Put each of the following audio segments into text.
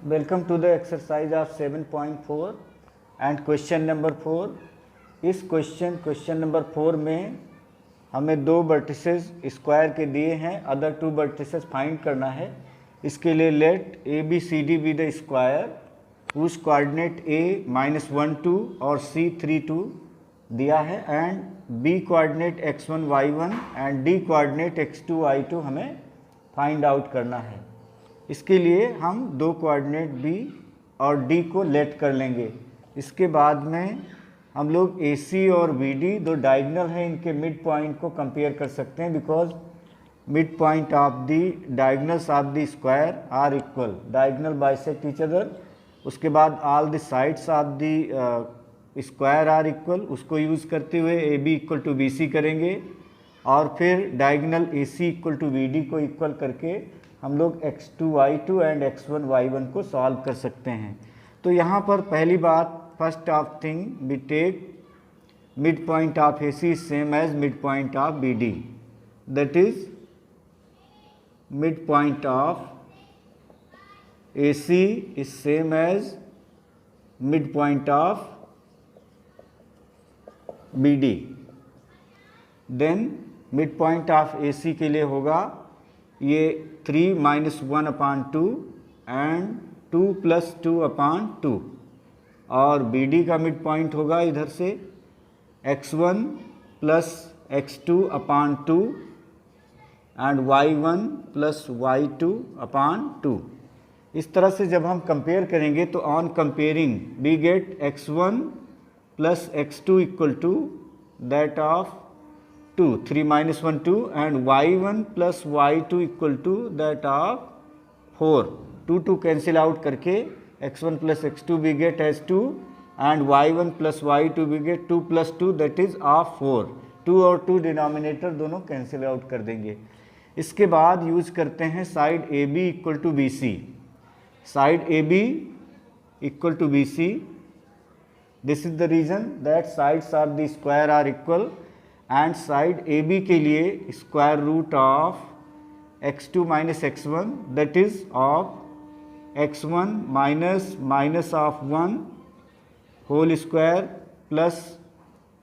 Welcome to the exercise of 7.4 and question number 4. इस question number 4 में हमें दो वर्टिसेस स्क्वायर के दिए हैं, अदर टू वर्टिसेस फाइंड करना है। इसके लिए let A B C D be the square whose coordinate A -1 2 और सी 3 2 दिया है and B coordinate x1 y1 and D coordinate x2 y2 हमें फाइंड आउट करना है। इसके लिए हम दो कोऑर्डिनेट बी और डी को लेट कर लेंगे। इसके बाद में हम लोग ए सी और बी डी दो डायगनल हैं, इनके मिड पॉइंट को कंपेयर कर सकते हैं because mid point of the diagonals of the square are equal, diagonal bisect each other. उसके बाद all the sides of the square are equal, उसको यूज़ करते हुए A B equal to B C करेंगे और फिर diagonal A C equal to B D को equal करके हम लोग x2 y2 and x1 y1 को सॉल्व कर सकते हैं। तो यहाँ पर पहली बात, first of thing we take mid point of A C same as mid point of B D, that is mid point of A C is same as mid point of B D. Then mid point of A C के लिए होगा ये 3 - 1/2 and 2 + 2/2 और B D का mid point होगा इधर से x1 + x2/2 and y1 + y2/2। इस तरह से जब हम कंपेयर करेंगे तो on comparing we get x1 + x2 = that of 2, 3 - 1 2 and y1 + y2 = that of 4. 2 cancel out करके x1 + x2 we get as 2 and y1 + y2 we get 2 + 2 that is of 4. 2 और 2 denominator दोनों कैंसिल आउट कर देंगे। इसके बाद use करते हैं side A B equal to B C. Side A B equal to B C, this is the reason that sides of the square are equal and side A B के लिए square root of x2 - x1 that is of x1 - -1 whole square plus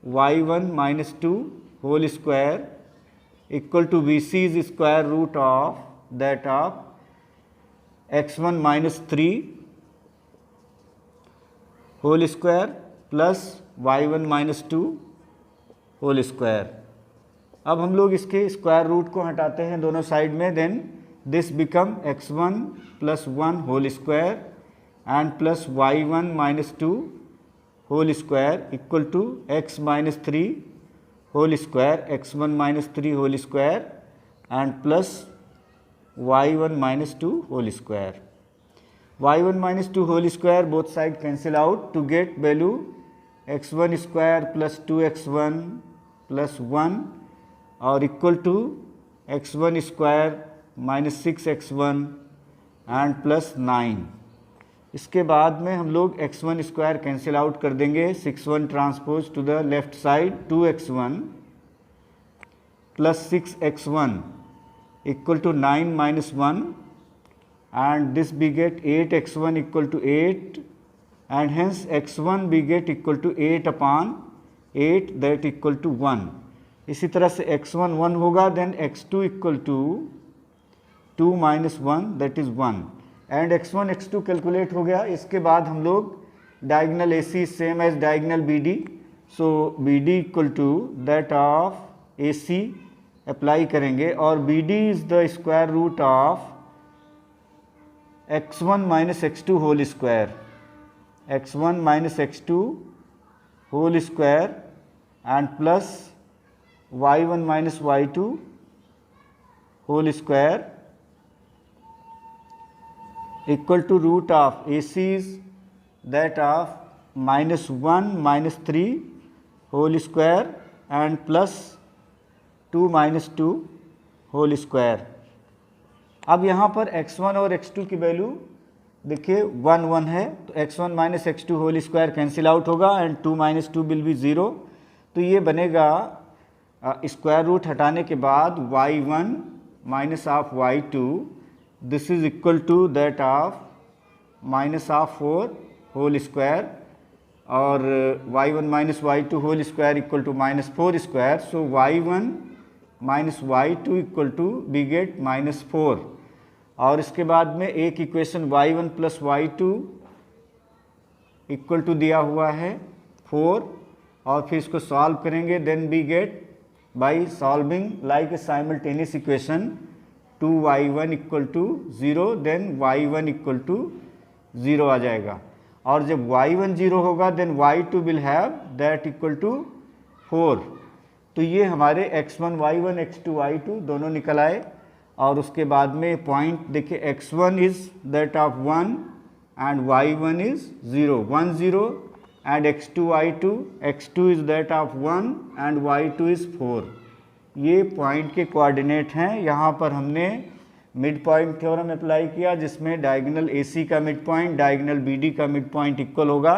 y1 - 2 whole square equal to B C is square root of that of x1 - 3 whole square plus y1 - 2 whole square. अब हम लोग इसके square root को हटाते हैं दोनों side में, then this become x1 + 1 whole square and plus y1 - 2 whole square equal to x - 3 whole square, x1 - 3 whole square and plus y1 - 2 whole square. y1 - 2 whole square both side cancel out to get value x1 square plus 2x1 plus 1 और equal to x1 square - 6x1 and plus 9। इसके बाद में हम लोग x1 square cancel out कर देंगे, 6 transpose to the left side, 2x1 plus 6x1 equal to 9 - 1 and this we get 8x1 = 8 and hence x1 we get equal to 8/8 that equal to 1. इसी तरह से x1 1 होगा, then x2 equal to 2 - 1 that is 1 and x1 x2 calculate हो गया। इसके बाद हम लोग diagonal A C same as diagonal B D, so B D equal to that of A C apply करेंगे और B D is the square root of x1 - x2 whole square, x1 - x2 whole square and plus y1 - y2 whole square equal to root of A C is that of -1 - 3 whole square and plus 2 - 2 whole square. अब यहाँ पर x1 और x2 की value देखिए 1 1 है, तो x1 - x2 whole square cancel out होगा and 2 - 2 will be 0। तो ये बनेगा स्क्वायर रूट हटाने के बाद y1 - y2 this is equal to that of minus of 4 whole square और y1 minus y2 whole square equal to minus 4 square. So y1 minus y2 equal to we get minus 4. और इसके बाद में एक equation y1 plus y2 equal to दिया हुआ है 4 और फिर इसको सॉल्व करेंगे. Then we get by solving like a simultaneous equation 2y1 equal to 0 then y1 equal to 0 आ जाएगा. और जब y1 0 होगा then y2 will have that equal to 4. तो ये हमारे x1 y1 x2 y2 दोनों निकल आए. और उसके बाद में पॉइंट देखिए x1 is that of 1 and y1 is 0 1 0 and x2 y2 x2 is that of 1 and y2 is 4. ये पॉइंट के कोऑर्डिनेट हैं. यहाँ पर हमने मिड पॉइंट थ्योरम अप्लाई किया जिसमें डायगोनल AC का मिड पॉइंट डायगोनल BD का मिड पॉइंट इक्वल होगा.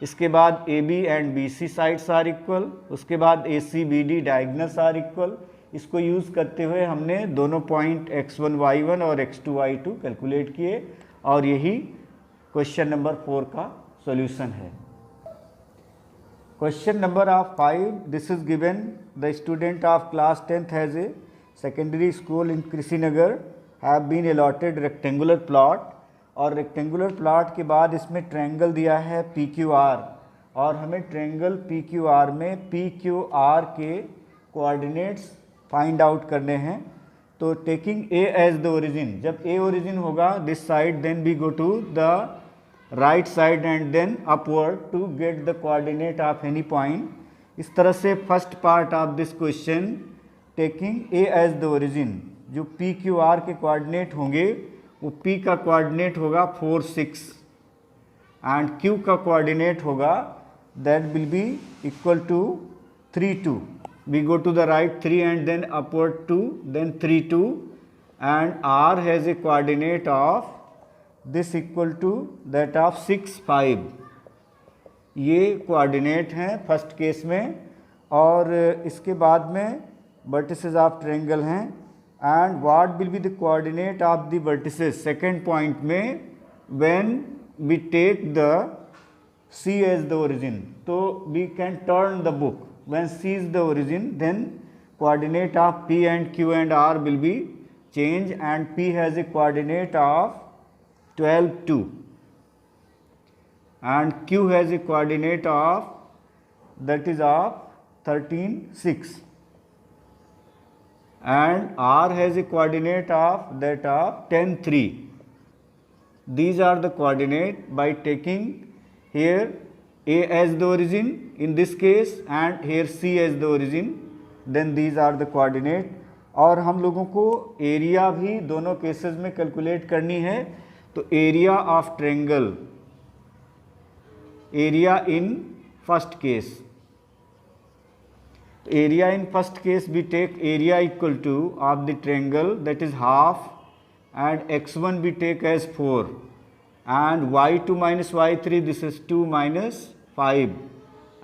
इसके बाद AB and BC sides are equal. उसके बाद AC BD diagonals are equal. इसको यूज़ करते हुए हमने दोनों पॉइंट x1 y1 और x2 y2 कैलकुलेट किए और यही क्वेश्चन नंबर 4 का सॉल्यूशन है. Question number of 5. This is given. The student of class 10th has a secondary school in Krisinagar have been allotted rectangular plot. और rectangular plot के बाद इसमें triangle दिया है PQR और हमें triangle PQR में PQR के coordinates find out करने हैं. तो taking A as the origin, जब A origin होगा this side then we go to the right side and then upward to get the coordinate of any point. इस तरह से first part of this question taking A as the origin, जो P Q R के coordinate होंगे वो P का coordinate होगा 4 6 and Q का कोऑर्डिनेट होगा that will be equal to 3 2. We go to the right 3 and then upward 2 then 3 2 and are has a coordinate of this equal to that of 6 5. ये coordinate हैं first case में. और इसके बाद में vertices of triangle हैं and what will be the coordinate of the vertices second point में when we take the C as the origin. तो we can turn the book when C is the origin then coordinate of P and Q and R will be change and P has a coordinate of 12 2 and Q has a coordinate of that is of 13 6 and R has a coordinate of that of 10 3. These are the coordinate by taking here A as the origin in this case and here C as the origin, then these are the coordinate. और हम लोगों को area भी दोनों cases में calculate करनी है. तो area of triangle, area in first case, area in first case we take area equal to of the triangle that is half and x1 we take as 4 and y2 minus y3 this is 2 minus 5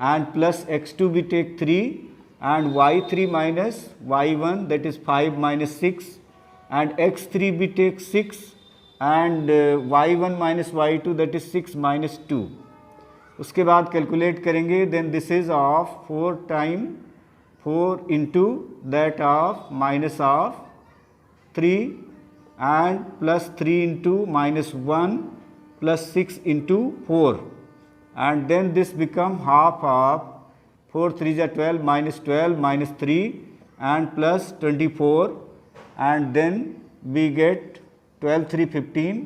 and plus x2 we take 3 and y3 minus y1 that is 5 minus 6 and x3 we take 6 and y1 minus y2 that is 6 minus 2. उसके बाद calculate करेंगे then this is of 4 time 4 into that of minus of 3 and plus 3 into minus 1 plus 6 into 4 and then this become half of 4 3 is 12 minus 3 and plus 24 and then we get 12 3 15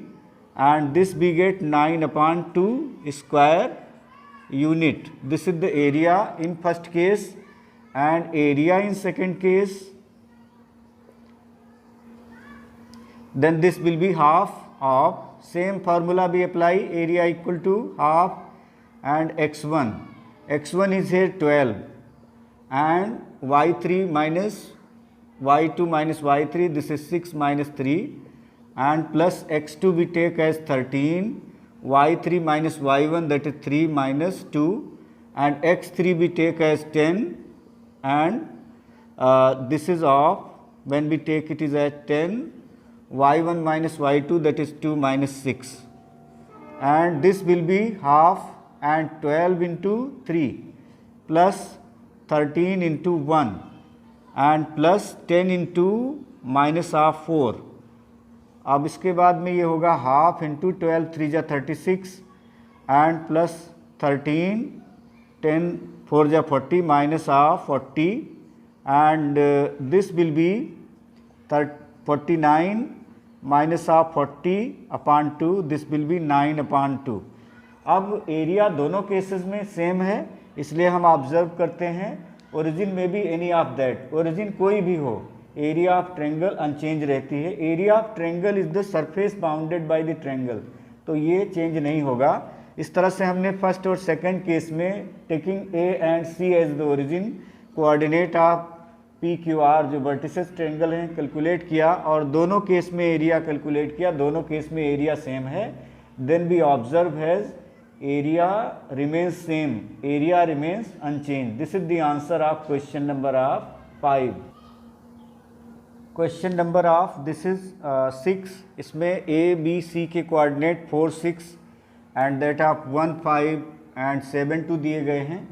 and this we get 9 upon 2 square unit. This is the area in first case and area in second case. Then this will be half of same formula we apply, area equal to half and x1. x1 is here 12 and y3 minus y2 minus y3 this is 6 minus 3 and plus x2 we take as 13, y3 minus y1 that is 3 minus 2 and x3 we take as 10 and this is of when we take it is at 10 y1 minus y2 that is 2 minus 6. and this will be half, and 12 into 3 plus 13 into 1 and plus 10 into minus half 4. अब इसके बाद में ये होगा half into 12 3 जा 36 and plus 13 10 4 जा 40 minus half 40 and this will B 49 minus half 40 upon 2, this will B 9 अपान 2. अब area दोनों केसेस में सेम है, इसलिए हम ऑब्जर्व करते हैं ओरिजिन में भी एनी ऑफ दैट, ओरिजिन कोई भी हो, एरिया ऑफ ट्रायंगल अनचेंज रहती है. Area of triangle is the surface bounded by the triangle, तो ये चेंज नहीं होगा. इस तरह से हमने फर्स्ट और सेकंड केस में taking A and C as the origin, coordinate of P Q R जो वर्टिसेस ट्रायंगल हैं कैलकुलेट किया और दोनों केस में एरिया कैलकुलेट किया, दोनों केस में एरिया सेम है. Then we observe has area remains same, area remains unchanged. This is the answer of question number of 5. Question number of this is 6. इसमें A, B, C के coordinate 4, 6 and that of 1, 5 and 7, 2 दिए गए हैं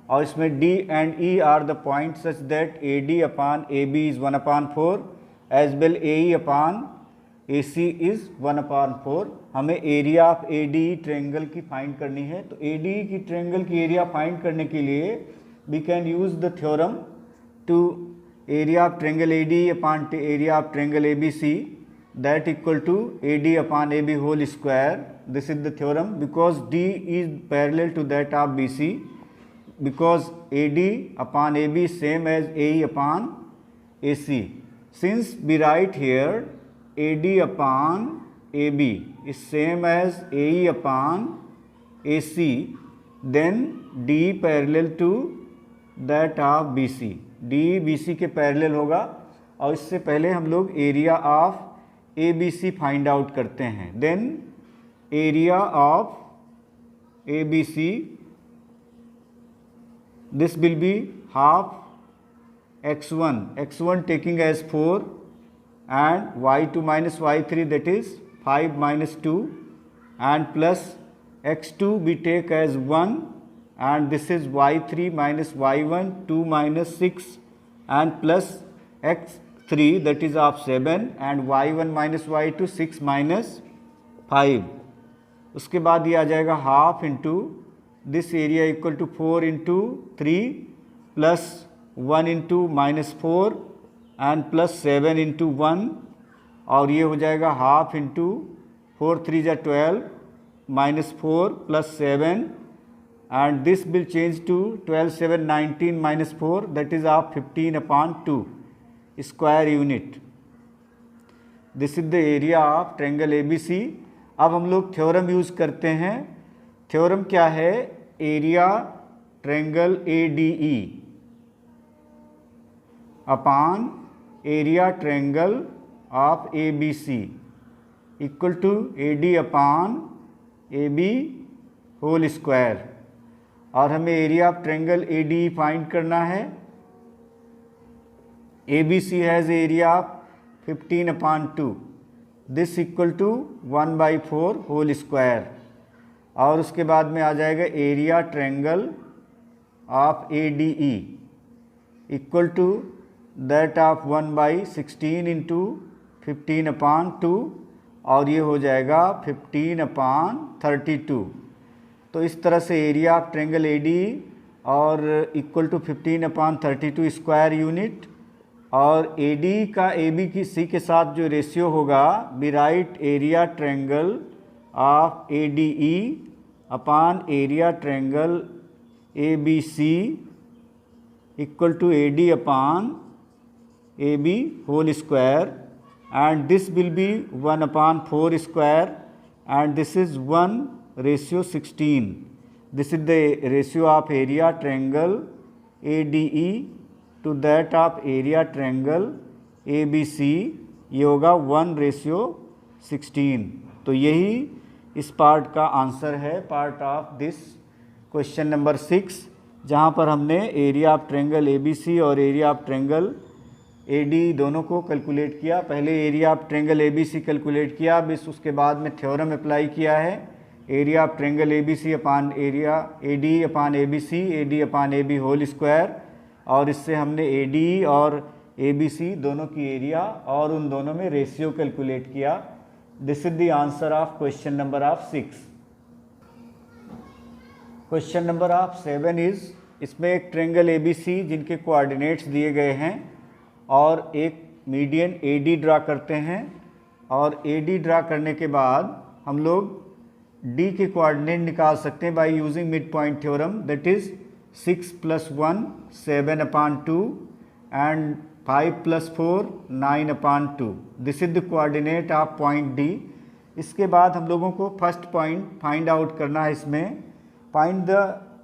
और इसमें D and E are the points such that AD upon AB is 1 upon 4 as well AE upon AC is 1 upon 4. हमें area of ADE triangle की find करनी है, तो ADE की ट्रायंगल की एरिया फाइंड करने के लिए we can use the theorem to area of triangle ADE upon area of triangle ABC that equal to AD upon AB whole square. This is the theorem because D is parallel to that of BC, because AD upon AB same as AE upon AC. Since we write here AD upon AB is same as AE upon AC, then D parallel to that of BC. D BC के parallel होगा और इससे पहले हम लोग area of ABC find out करते हैं. Then area of ABC, this will be half x1 taking as 4 and y2 minus y3 that is 5 minus 2 and plus x2 we take as 1 and this is y3 minus y1 2 minus 6 and plus x3 that is of 7 and y1 minus y2 6 minus 5. उसके बाद ये आ जाएगा half into this area equal to 4 into 3 plus 1 into minus 4 and plus 7 into 1 और ये हो जाएगा half into 4 3 जा 12 minus 4 plus 7 and this will change to 12 7 19 minus 4 that is of 15 upon 2 square unit. This is the area of triangle ABC. अब हम लोग theorem use करते हैं. थ्योरम क्या है? Area triangle ADE upon area triangle of ABC equal to AD upon AB whole square. और हमें area of triangle ADE find करना है. ABC has area of 15 upon 2, this equal to 1/4 whole square. और उसके बाद में आ जाएगा area triangle of ADE equal to that of 1/16 into 15 upon 2 और ये हो जाएगा 15 अपॉन 32. तो इस तरह से एरिया ऑफ ट्रायंगल ADE और equal to 15 upon 32 square unit. और ADE का AB की C के साथ जो रेशियो होगा we write area triangle of ADE upon area triangle ABC equal to AD upon AB whole square and this will be 1 upon 4 square and this is 1/16. This is the ratio of area triangle ADE to that of area triangle ABC. ये होगा 1/16. तो यही इस part का answer है, part of this question number 6, जहाँ पर हमने एरिया ऑफ ट्रायंगल ABC और एरिया ऑफ ट्रायंगल AD दोनों को कैलकुलेट किया. पहले area of triangle ABC calculate किया, अब उसके बाद में थ्योरम अप्लाई किया है area of triangle ABC upon area AD upon ABC, AD upon AB whole square, और इससे हमने AD और ABC दोनों की एरिया और उन दोनों में रेशियो कैलकुलेट किया। This is the answer of question number of 6। Question number of 7 is, इसमें एक ट्रायंगल ABC जिनके कोऑर्डिनेट्स दिए गए हैं और एक मीडियन AD ड्रा करते हैं, और AD ड्रा करने के बाद हम लोग D के कोऑर्डिनेट निकाल सकते हैं by using mid point theorem, that is 6 + 1 7/2 and 5 + 4 9/2। This is the coordinate of point D। इसके बाद हम लोगों को फर्स्ट पॉइंट फाइंड आउट करना है। इसमें find the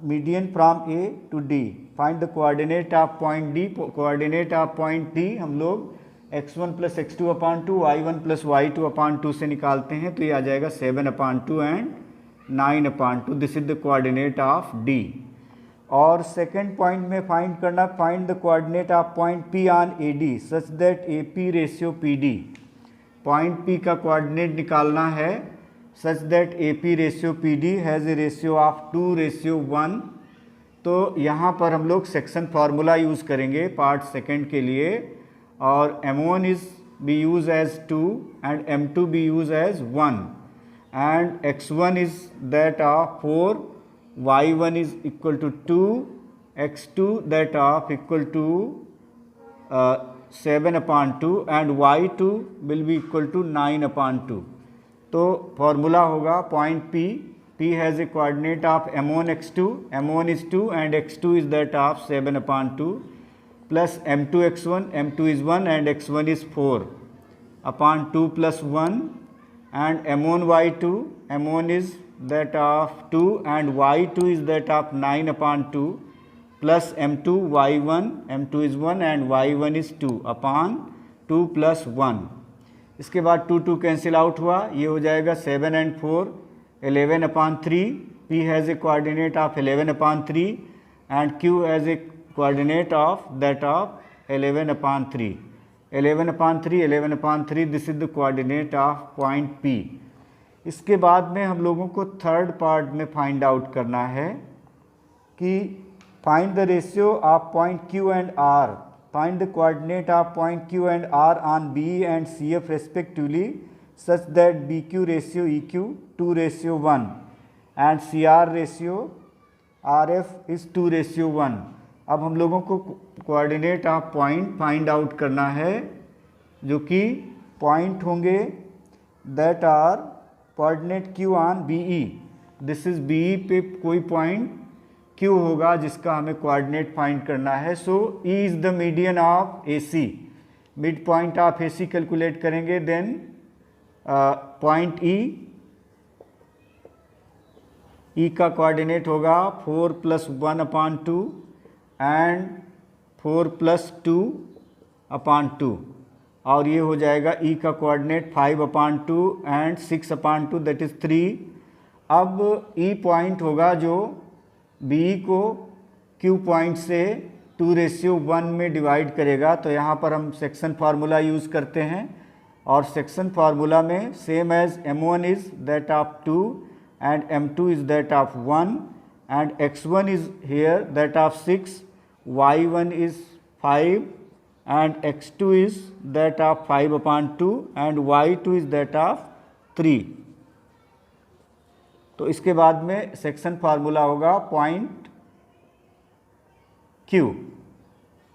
median from A to D, find the coordinate of point D। Coordinate of point D हम लोग x1 + x2/2 y1 + y2/2 से निकालते हैं, तो ये आ जाएगा 7/2 and 9/2। This is the coordinate of D। और सेकेंड पॉइंट में फाइंड करना, find the coordinate of point P on AD such that AP ratio PD। Point P का कोऑर्डिनेट निकालना है such that AP ratio PD has a ratio of 2:1। तो यहाँ पर हम लोग सेक्शन फार्मूला यूज़ करेंगे पार्ट सेकेंड के लिए, और M1 is be used as 2 and M2 be used as 1, and x1 is that of 4, y1 is equal to 2, x2 that of equal to 7/2 and y2 will be equal to 9/2। तो formula होगा point P has a coordinate of M1 x2, M1 is 2 and x2 is that of 7/2 plus M2 x1, M2 is 1 and x1 is 4/2 plus 1, and M1 y2, M1 is that of 2 and y2 is that of 9/2 plus M2 y1, M2 is 1 and y1 is 2/2 plus 1। इसके बाद 2 cancel out हुआ, ये हो जाएगा 7 and 4 11/3। P has a coordinate of 11/3 and Q has a coordinate of that of 11/3, 11/3, 11/3। This is the coordinate of point P। इसके बाद में हम लोगों को थर्ड पार्ट में फाइंड आउट करना है कि find the ratio of point Q and R, find the coordinate of point Q and R on B and CF respectively such that BQ ratio EQ 2:1 and CR ratio RF is 2:1। अब हम लोगों को coordinate of point find out करना है, जो कि point होंगे that are coordinate Q on BE। This is BE पे कोई पॉइंट Q होगा जिसका हमें कोऑर्डिनेट फाइंड करना है। सो E is the median of AC, mid point of AC calculate करेंगे। देन पॉइंट E का कोऑर्डिनेट होगा 4 + 1/2 एंड 4 + 2/2, और ये हो जाएगा E का कोऑर्डिनेट 5/2 एंड 6/2 दैट इज़ 3। अब E पॉइंट होगा जो BE को Q पॉइंट से 2:1 में डिवाइड करेगा। तो यहाँ पर हम सेक्शन फार्मूला यूज़ करते हैं, और सेक्शन फार्मूला में same as M1 is that of 2 and M2 is that of 1 and x1 is here that of 6, y1 is 5 and x2 is that of 5/2 and y2 is that of 3। तो इसके बाद में section formula होगा point Q,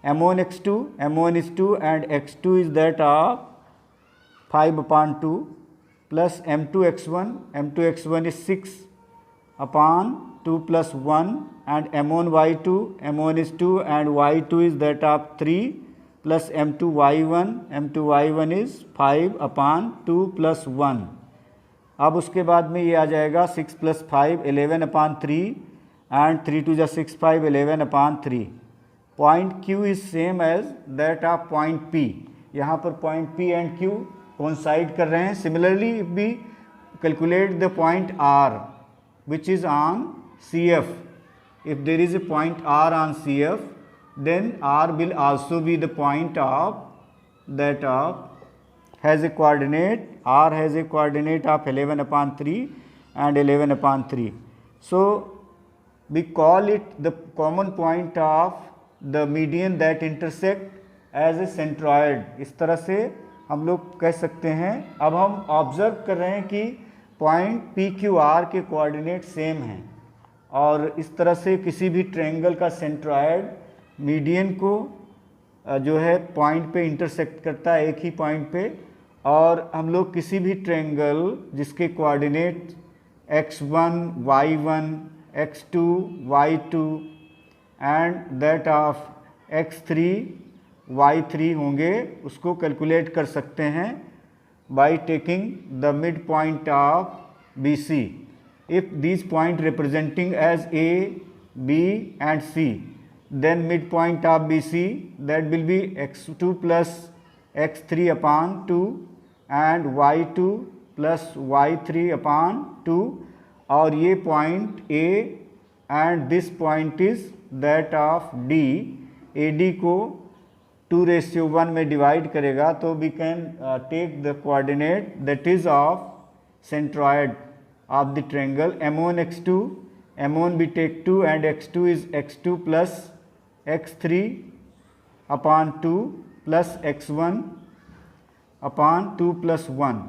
M1 x2, M1 is 2 and x2 is that of 5/2 plus M2 x1, M2 x1 is 6/2 plus 1 and M1 y2, M1 is 2 and y2 is that of 3 plus M2 y1, M2 y1 is 5/2 plus 1। अब उसके बाद में ये आ जाएगा 6 + 5 11/3 and 3 2 जा 6 5 11/3। Point Q is same as that of point P। यहाँ पर point P and Q coincide कर रहे हैं। Similarly if we calculate the point R which is on CF, if there is a point R on CF, then R will also be the point of that of has a coordinate, R has a coordinate of 11/3 and 11 upon 3. So we call it the common point of the median that intersect as a centroid. इस तरह से हम लोग कह सकते हैं. अब हम ऑब्जर्व कर रहे हैं कि पॉइंट पी क्यू आर के कोऑर्डिनेट सेम हैं और इस तरह से किसी भी ट्रायंगल का सेंट्रॉयड मीडियन को जो है पॉइंट पे इंटरसेक्ट करता है एक ही पॉइंट पे. और हम लोग किसी भी ट्रायंगल जिसके coordinate x1, y1, x2, y2 and that of x3, y3 होंगे उसको कैलकुलेट कर सकते हैं by taking the midpoint of BC. If these point representing as A, B and C, then midpoint of BC that will be x2 plus x3 upon 2 and y2 plus y3 upon 2. और ये point A and this point is that of D. AD को 2:1 में divide करेगा तो we can take the coordinate that is of centroid of the triangle m1 x2. m1 we take 2 and x2 is x2 plus x3 upon 2 plus x1 upon 2 plus 1.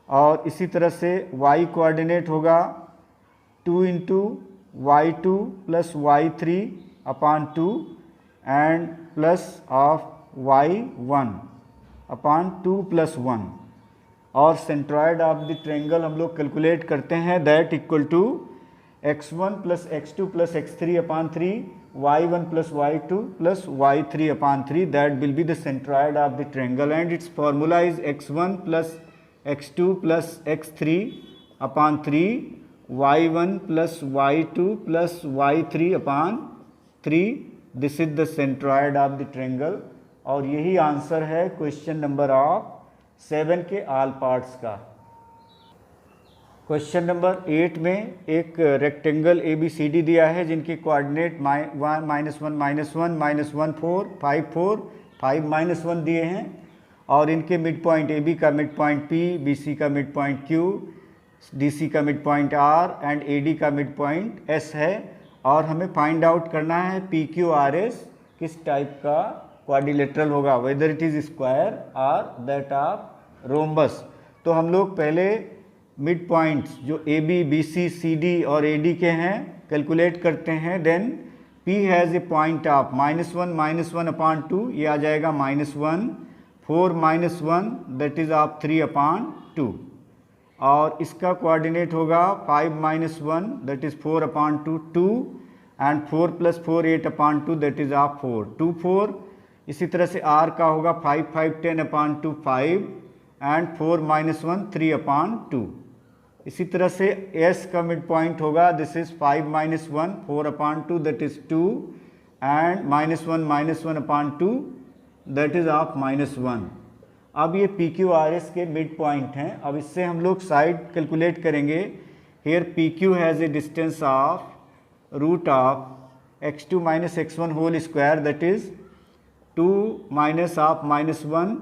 और इसी तरह से y coordinate होगा 2 into y2 plus y3 upon 2 and plus of y1 upon 2 plus 1. और centroid of the triangle हम लोग calculate करते हैं that equal to x1 plus x2 plus x3 upon 3 y1 plus y2 plus y3 upon 3. That will be the centroid of the triangle and its formula is x1 plus x2 plus x3 upon 3 y1 plus y2 plus y3 upon 3. This is the centroid of the triangle. और यही answer है question number 7 के all parts का. Question number 8 में एक rectangle ABCD दिया है जिनके कोऑर्डिनेट -1, -1, -1, 4, 5, 4, 5, -1 दिए हैं और इनके मिड पॉइंट AB का मिड पॉइंट P, BC का मिड पॉइंट Q, DC का mid point R and AD का मिड पॉइंट S है. और हमें फाइंड आउट करना है PQRS किस टाइप का क्वाड्रिलेटरल होगा, वेदर इट इज़ स्क्वायर और दैट ऑफ रोम्बस. तो हम लोग पहले मिड पॉइंट्स जो AB, BC, CD और AD के हैं कैलकुलेट करते हैं. Then P has a point of -1, -1 upon 2, ये आ जाएगा -1, 4, -1 दैट इज़ ऑफ 3 upon 2. और इसका कोऑर्डिनेट होगा 5, -1 that is 4 upon 2, 2 and 4 plus 4, 8 upon 2 that is of 4, 2, 4. इसी तरह से R का होगा 5, 5, 10 upon 2, 5 एंड 4, -1 3 upon 2. इसी तरह से S का मिड पॉइंट होगा this is 5, -1 4 upon 2 that is 2 and -1, -1 upon 2 that is of -1. अब ये PQRS के मिड पॉइंट हैं. अब इससे हम लोग साइड कैलकुलेट करेंगे. Here PQ has a distance of root of x2 minus x1 whole square that is 2 minus of -1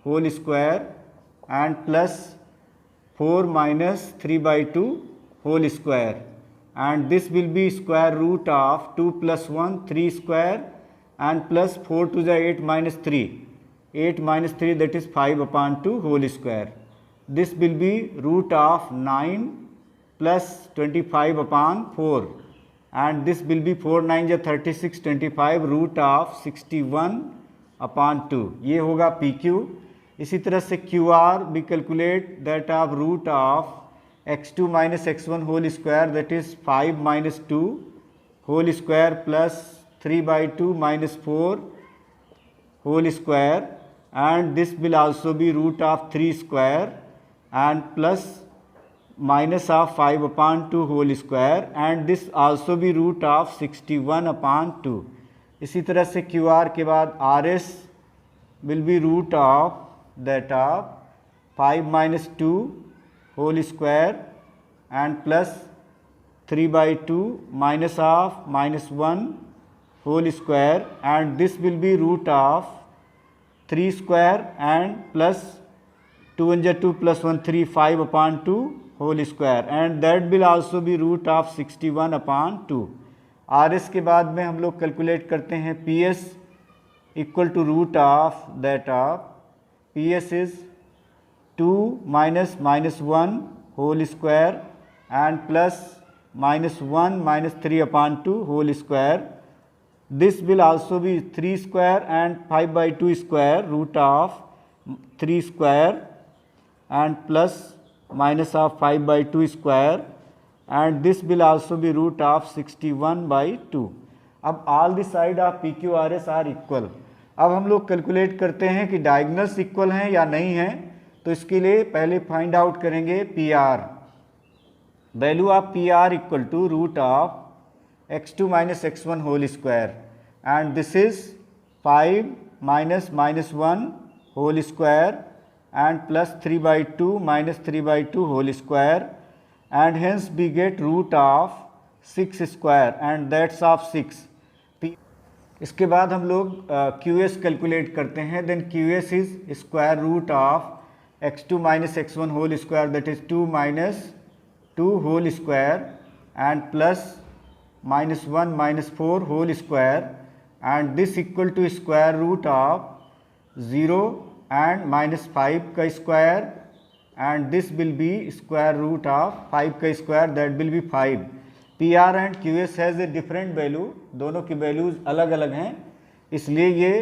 whole square and plus 4 minus 3/2 whole square and this will be square root of 2 plus 1 3 square and plus 4 to the 8 minus 3. 8 minus 3 that is 5 upon 2 whole square. This will be root of 9 plus 25 upon 4 and this will be 4 9 36 25 root of 61 upon 2. ये होगा PQ. इसी तरह से QR we calculate that of root of x2 minus x1 whole square that is 5 minus 2 whole square plus 3/2 minus 4 whole square and this will also be root of 3 square and plus minus of 5 upon 2 whole square and this also be root of 61 upon 2. इसी तरह से QR के बाद RS will be root of that of 5 minus 2 whole square and plus 3/2 minus of -1 whole square and this will be root of 3 square and plus 2 1 2 plus 1 3 5 upon 2 whole square and that will also be root of 61/2। R S के बाद में हम लोग calculate करते हैं P S equal to root of that of P S is 2 minus -1 whole square and plus -1 minus 3/2 whole square. This will also be 3 square and 5/2 square root of 3 square and plus minus of 5/2 square and this will also be root of 61/2. अब all the side of PQRS are equal. अब हम लोग calculate करते हैं कि diagonals equal हैं या नहीं हैं। तो इसके लिए पहले फाइंड आउट करेंगे P R. Value of P R equal to root of x2 minus x1 whole square and this is 5 minus -1 whole square and plus 3/2 minus 3/2 whole square and hence we get root of 6 square and that's of 6। इसके बाद हम लोग Q S calculate करते हैं। Then Q S is square root of x2 minus x1 whole square, that is 2 minus 2 whole square and plus -1 minus 4 whole square and this equal to square root of 0 and -5 का square and this will be square root of 5 का square, that will be 5। PR and QS has a different value, दोनों की values अलग अलग हैं, इसलिए ये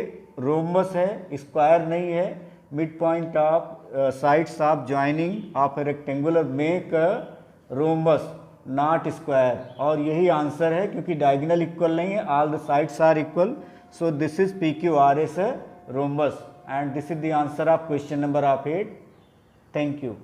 rhombus है, स्क्वायर नहीं है। Mid point of sides of joining of a rectangular make a rhombus not square, और यही आंसर है क्योंकि डायगोनल इक्वल नहीं है, all the sides are equal, so this is PQRS rhombus and this is the answer of question number of 8। Thank you।